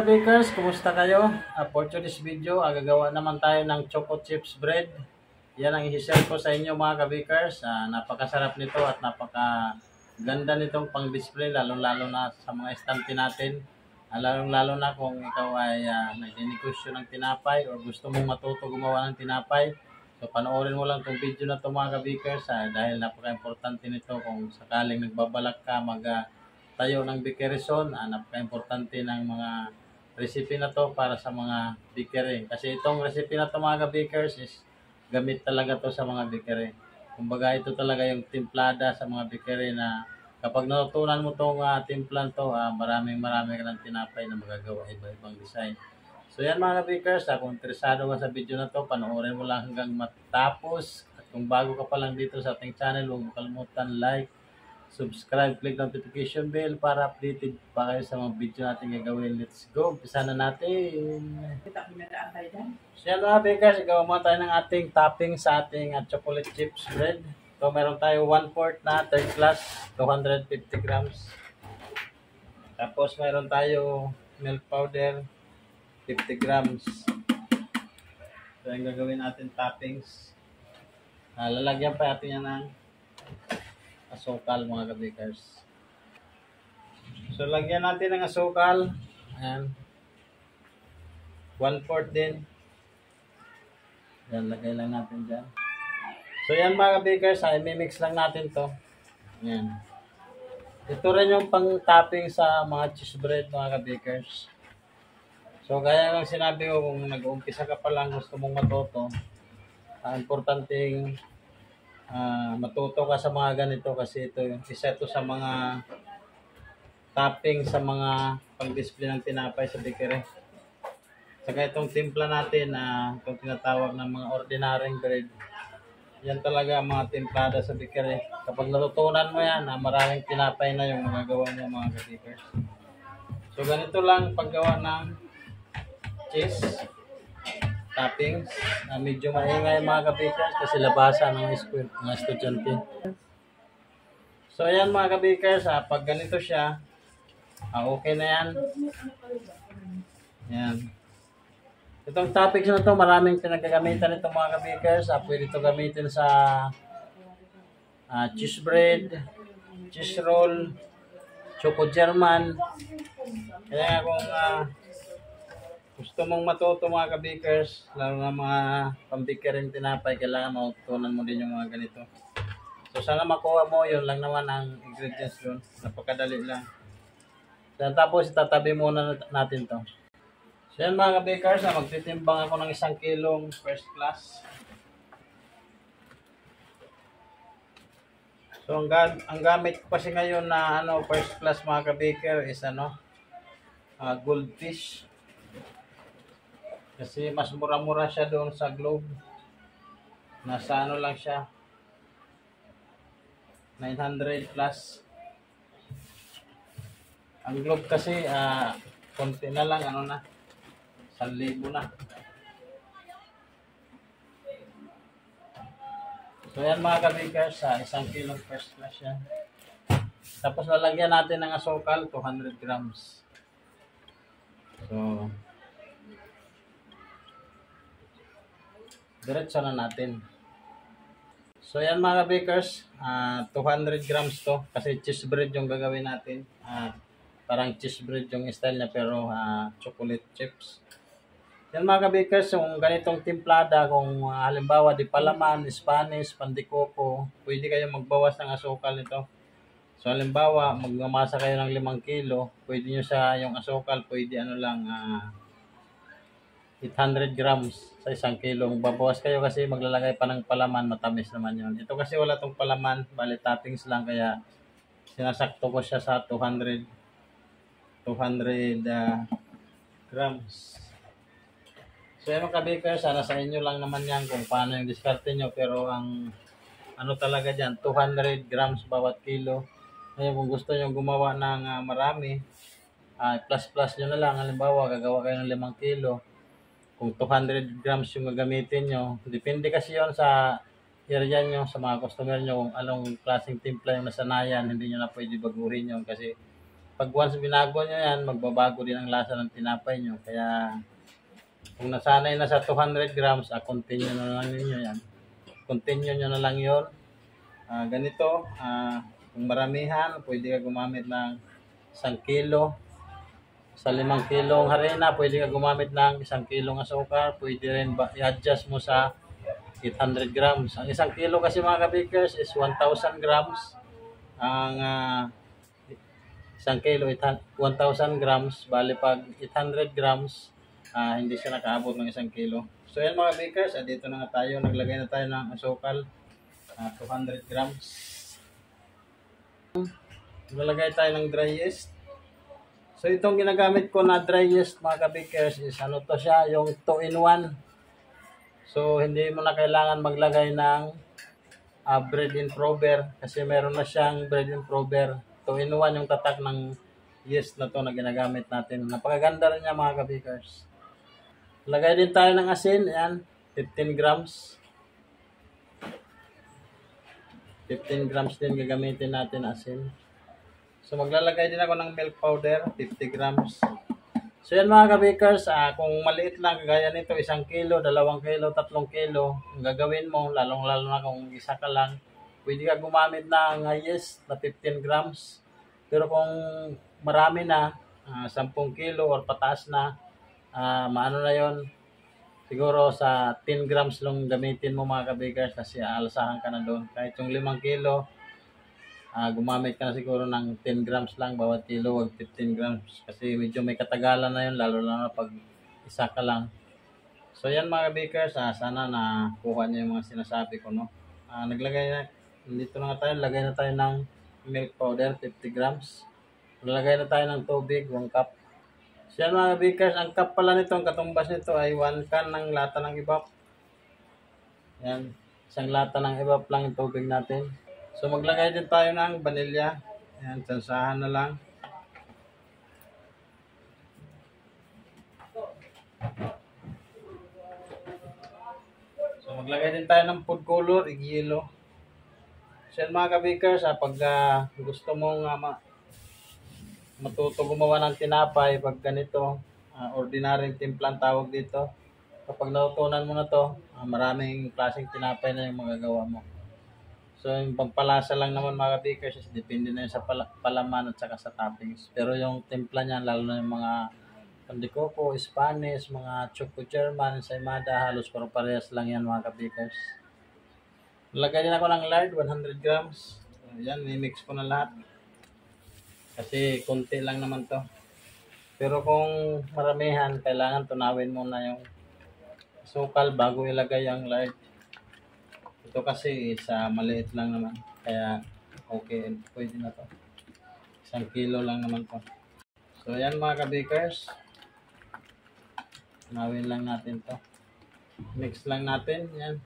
ka-bakers, kumusta kayo? For today's video, gagawa naman tayo ng choco chips bread. Yan ang i-share ko sa inyo mga ka-bakers. Napakasarap nito at napakaganda nitong pang-display, lalo-lalo na sa mga estante natin. Lalo-lalo na kung ikaw ay nagninegosyo ng tinapay o gusto mong matuto gumawa ng tinapay. So panoorin mo lang itong video na ito mga ka-bakers dahil napaka-importante nito kung sakaling nagbabalak ka tayo ng bakery zone. Napaka-importante ng mga recipe na to para sa mga bakery. Kasi itong recipe na to mga ka-bakers is gamit talaga to sa mga bakery. Kumbaga ito talaga yung timplada sa mga bakery na kapag natutunan mo itong timplan to, marami ka ng tinapay na magagawa iba-ibang design. So yan mga ka-bakers, kung interesado ka sa video na to, panoorin mo lang hanggang matapos. At kung bago ka pa lang dito sa ating channel, huwag mo kalimutan like, subscribe, click notification bell para updated pa kayo sa mga video natin gagawin. Let's go! Umpisa na natin! So yan mga bakers, gawa muna tayo ng ating topping sa ating chocolate chips bread. So meron tayo 1/4 na third class, 250 grams. Tapos meron tayo milk powder, 50 grams. So yung gagawin natin toppings. Lalagyan pa natin yan ng asukal mga ka-bakers. So lagyan natin ng asukal. Ayan. 1/4 din. Yan, lagay lang natin dyan. So yan mga ka-bakers, i-mix lang natin to. Ayan. Ito rin yung pang-topping sa mga cheese bread mga ka-bakers. So gaya ng sinabi ko, kung nag-uumpisa ka pa lang gusto mong matuto, importanteng matuto ka sa mga ganito kasi ito yung isa ito sa mga topping sa mga pang-display ng tinapay sa bakery. Saka itong timpla natin itong tinatawag ng mga ordinaryong bread. Yan talaga ang mga timplada sa bakery. Kapag natutunan mo yan, maraming tinapay na yung magagawa mo mga ka-bakers. So ganito lang paggawa ng cheese toppings. Medyo maingay mga ka-bakers kasi labasan ng school, mga estudyante. So ayan mga ka-bakers, pag ganito siya, okay na yan. Yan. Itong toppings na to, maraming pinagagamitan nito mga ka-bakers. Pwede ito gamitin sa cheese bread, cheese roll, choco German. Kaya kung gusto mong matuto mga ka-bakers, lalo na mga pambikering tinapay, kailangan matutunan mo din yung mga ganito. So sana makuha mo, yun lang naman ang ingredients yun. Napakadali lang. So, tapos itatabi muna natin to. So yan mga ka-bakers, magtitimbang ako ng 1 kilong first class. So ang gamit ko kasi ngayon na first class mga ka-baker is goldfish. Kasi mas mura-mura siya doon sa Globe. Nasa lang siya. 900 plus. Ang Globe kasi, konti na lang, 1,000 na. So yan mga ka-bakers, 1 kilong first class yan. Tapos lalagyan natin ng asukal, 200 grams. So, diretso na natin. So yan mga ka-bakers, 200 grams to kasi cheese bread yung gagawin natin. Parang cheese bread yung style niya pero chocolate chips. Yan mga ka-bakers, yung ganitong timplada, kung halimbawa di palaman, Spanish, pandikoko, pwede kayong magbawas ng asukal nito. So halimbawa, magmamasa kayo ng 5 kilo, pwede nyo yung asukal, pwede 800 grams sa 1 kilo. Babawas kayo kasi maglalagay pa ng palaman, matamis naman yun. Ito kasi wala tong palaman, bali toppings lang, kaya sinasakto ko siya sa 200 grams. So yan mga ka-bakers, sana sa inyo lang naman yan kung paano yung diskarte nyo, pero ang talaga dyan, 200 grams bawat kilo. Ngayon kung gusto nyo gumawa ng marami, plus nyo na lang. Halimbawa, gagawa kayo ng 5 kilo. Kung 200 grams yung gagamitin nyo, depende kasi yon sa area nyo, sa mga customer nyo, kung anong klaseng timpla yung nasanayan, hindi nyo na pwede baguhin yun kasi pag once binago nyo yan, magbabago din ang lasa ng tinapay nyo. Kaya kung nasanay na sa 200 grams, continue na lang ninyo yan. Continue nyo na lang yon. Ganito, kung maramihan, pwede ka gumamit ng 1 kilo. Sa 5 kilong harina, pwede ka gumamit ng 1 kilong asukar. Pwede rin i-adjust mo sa 800 grams. Ang 1 kilo kasi mga kabikers is 1,000 grams. Ang 1 kilo, 1,000 grams. Bali pag 800 grams, hindi siya nakaabot ng 1 kilo. So yan mga bakers, dito na nga tayo. Naglagay na tayo ng asukal. 200 grams. Naglagay tayo ng dry yeast. So itong ginagamit ko na dry yeast mga kabikers is ano to siya, yung 2-in-1. So hindi mo na kailangan maglagay ng bread improver kasi meron na siyang bread improver. 2-in-1 yung tatak ng yeast na to na ginagamit natin. Napakaganda rin niya mga kabikers. Lagay din tayo ng asin, ayan, 15 grams. 15 grams din gagamitin natin asin. So maglalagay din ako ng milk powder, 50 grams. So yan mga kabikers, kung maliit lang, kagaya nito, 1 kilo, 2 kilo, 3 kilo, ang gagawin mo, lalong-lalo na kung isa ka lang, pwede ka gumamit ng yeast na 15 grams. Pero kung marami na, 10 kilo or pataas na, maano na yon, siguro sa 10 grams lang gamitin mo mga kabikers kasi alasahan ka na doon. Kahit yung 5 kilo, gumamit ka na siguro ng 10 grams lang bawat kilo, wag 15 grams. Kasi medyo may katagalan na yun, lalo na pag isa ka lang. So yan mga kabikers, sana nakuha niyo yung mga sinasabi ko, no? Dito na tayo, lagay na tayo ng milk powder, 50 grams. Lagay na tayo ng tubig, 1 cup. So yan mga kabikers, ang cup pala nito, ang katumbas nito ay 1 can ng lata ng ibap. Yan, 1 lata ng ibap lang yung tubig natin. So maglagay din tayo ng vanilya. Ayan, tsansahan na lang. So maglagay din tayo ng food color, yellow. So yan mga kabikers, pag gusto mong matuto gumawa ng tinapay, pag ganito, ordinaryong timplang tawag dito. Kapag natutunan mo na to, maraming klaseng tinapay na yung magagawa mo. So, yung pampalasa lang naman mga kabikers, depende na yun sa palaman at saka sa toppings. Pero yung timpla niyan, lalo na yung mga pandikoko, Spanish, mga choco German, ensaymada, halos parehas lang yan mga kabikers. Lagay din ako ng lard, 100 grams. So, yan, mimix ko na lahat. Kasi konti lang naman to. Pero kung maramihan, kailangan tunawin muna yung sukal bago ilagay ang lard. Ito kasi sa maliit lang naman. Kaya okay, pwede na to. 1 kilo lang naman to. So yan mga kabikers. Tunawin lang natin to. Mix lang natin. Yan.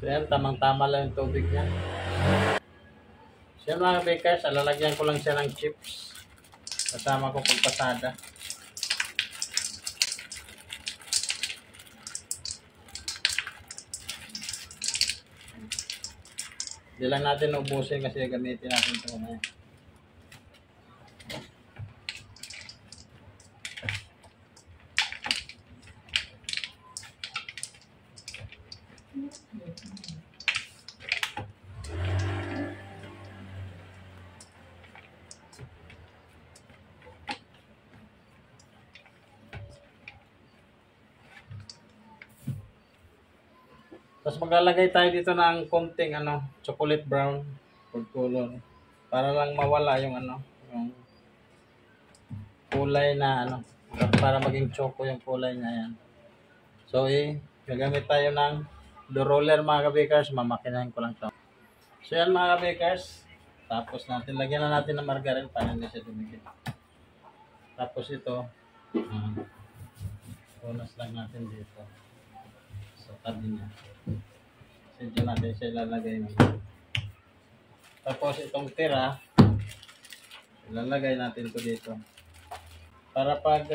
So yan, tamang-tama lang yung tubig niya. So yan mga bakers, lalagyan ko lang siya ng chips. Kasama ko pagpasada. Hindi lang natin ubusin kasi gamitin natin ito mamaya. Tapos maglalagay tayo dito ng konting chocolate brown food color para lang mawala yung yung kulay na para maging choco yung kulay niya yan. So gagamit tayo ng dough roller mga kabikers, mamakinahin ko lang to. So yan mga bakers. Tapos natin, lagyan na natin ng margarine para hindi siya dumikit. Tapos ito, bonus lang natin dito. Sa tabi niya. Sindihan natin siya ilalagay ngayon. Tapos itong tira, ilalagay natin to dito. Para pag,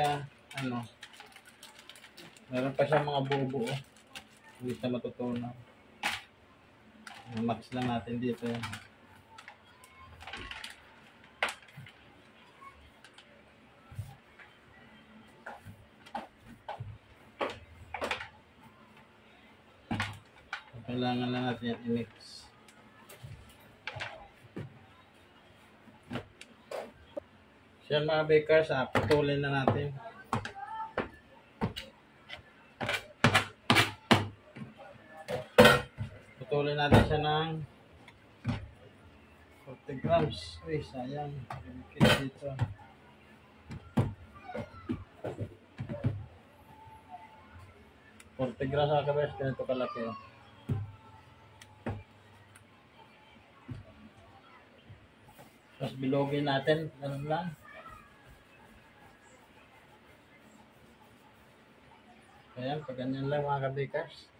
meron pa siya mga buo-buo. Hindi siya matutunaw. Max lang natin dito yan. Kailangan lang natin yan i-mix. So yan mga bakers, putulin na natin. Putulin natin siya ng 40 grams. Uy, sayang. Dikit dito. $40 mga kabers, ganito kalaki. Tapos bilogin natin, ganun lang. Ayan, pag ganyan lang mga kabakers.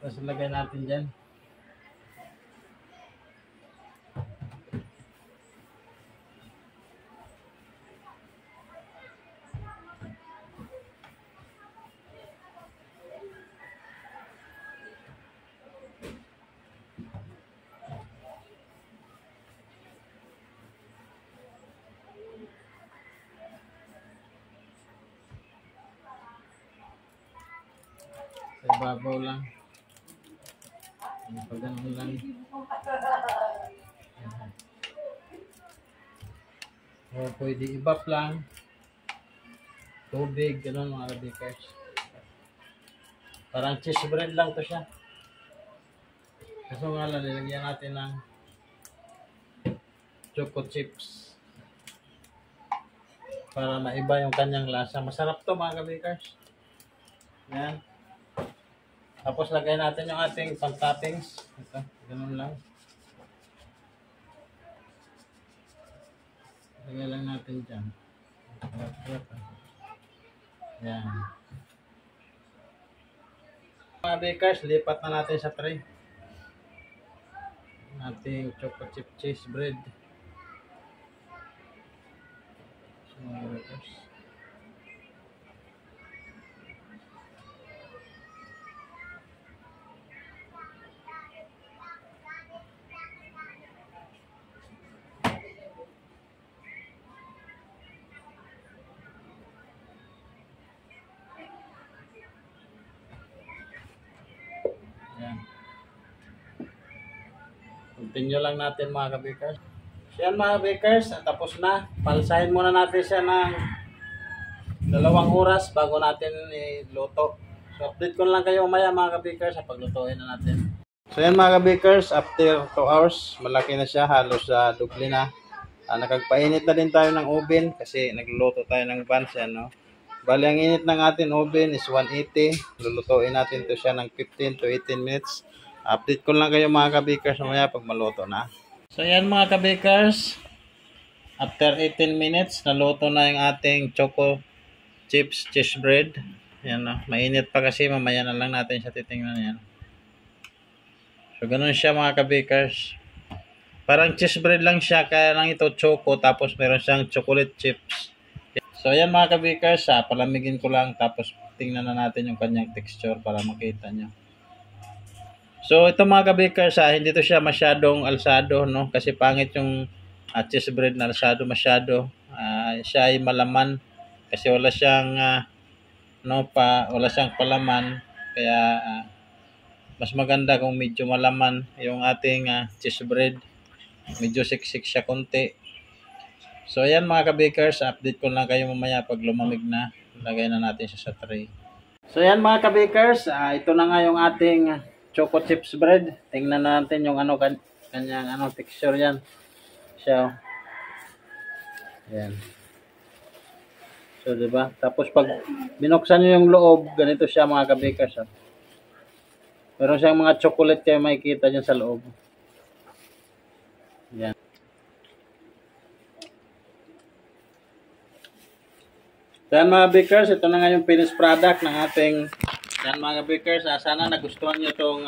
Tapos ilagay natin dyan. Sa ibabaw lang. Pag ganun lang. O pwede ibap lang. Tubig, ganun mga kabakers. Parang cheese bread lang to siya. Kaso nga lang, nilagyan natin ng choco chips. Para maiba yung kanyang lasa. Masarap to mga kabakers. Yan. Tapos lagay natin yung ating pang-toppings. Ito, ganun lang. Lagay lang natin dyan. Yan. Mga bakers, lipat na natin sa tray. Ating choco chip cheese bread. So, mga bakers. Yan. Continue lang natin mga kabakers. So yan mga bakers, tapos na. Palsahin muna natin siya ng 2 oras bago natin iluto. So update ko lang kayo umaya mga kabakers sa paglutuin na natin. So yan mga kabakers, after 2 hours, malaki na siya, halos dubli na. Nakagpainit na din tayo ng oven kasi nagluluto tayo ng buns yan, no? Bali, ang init ng ating oven is 180. Lulutuin natin to siya ng 15 to 18 minutes. Update ko lang kayo mga kabakers mamaya pag maluto na. So yan mga kabakers, after 18 minutes, naluto na yung ating choco chips cheese bread. Yan, no? Mainit pa kasi, mamaya na lang natin siya titingnan yan. So ganun siya mga kabakers. Parang cheese bread lang siya, kaya lang ito choco, tapos meron siyang chocolate chips. So ayan mga kabakers, palamigin ko lang, tapos tingnan na natin yung kanyang texture para makita nyo. So ito mga kabakers, hindi to siya masyadong alsado, no? Kasi pangit yung cheese bread na alsado masyado. Siya ay malaman kasi wala siyang wala siyang palaman, kaya mas maganda kung medyo malaman yung ating cheese bread. Medyo siksik siya konti. So ayan mga kabakers, update ko lang kayo mamaya pag lumamig na. Lagay na natin siya sa tray. So ayan mga kabakers, ito na nga yung ating choco chips bread. Tingnan natin yung kanyang texture yan. Siya. Ayan. So diba? Tapos pag binuksan nyo yung loob, ganito siya mga kabakers. Meron siyang mga chocolate kayo makikita dyan sa loob. Yan. Yan mga bakers, ito na nga yung finished product ng ating yan mga bakers. Sana nagustuhan nyo itong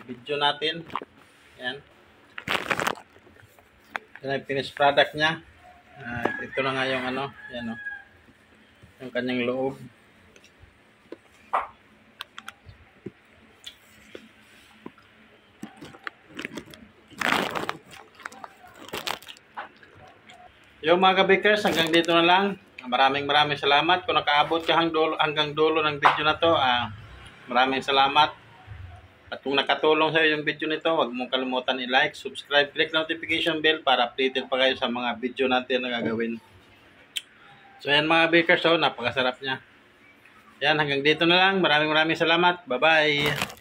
video natin. Yan. Yan yung finished product niya. Ito na nga yung ano, yan o. Yung kanyang loob. Yung mga kabikers, hanggang dito na lang. Maraming salamat. Kung nakaabot ka hanggang dulo ng video na to, maraming salamat. At kung nakatulong sa iyo yung video nito, huwag mong kalimutan i-like, subscribe, click notification bell para updated pa kayo sa mga video natin na gagawin. So yan mga bakers, napakasarap niya. Yan, hanggang dito na lang. Maraming salamat. Bye-bye.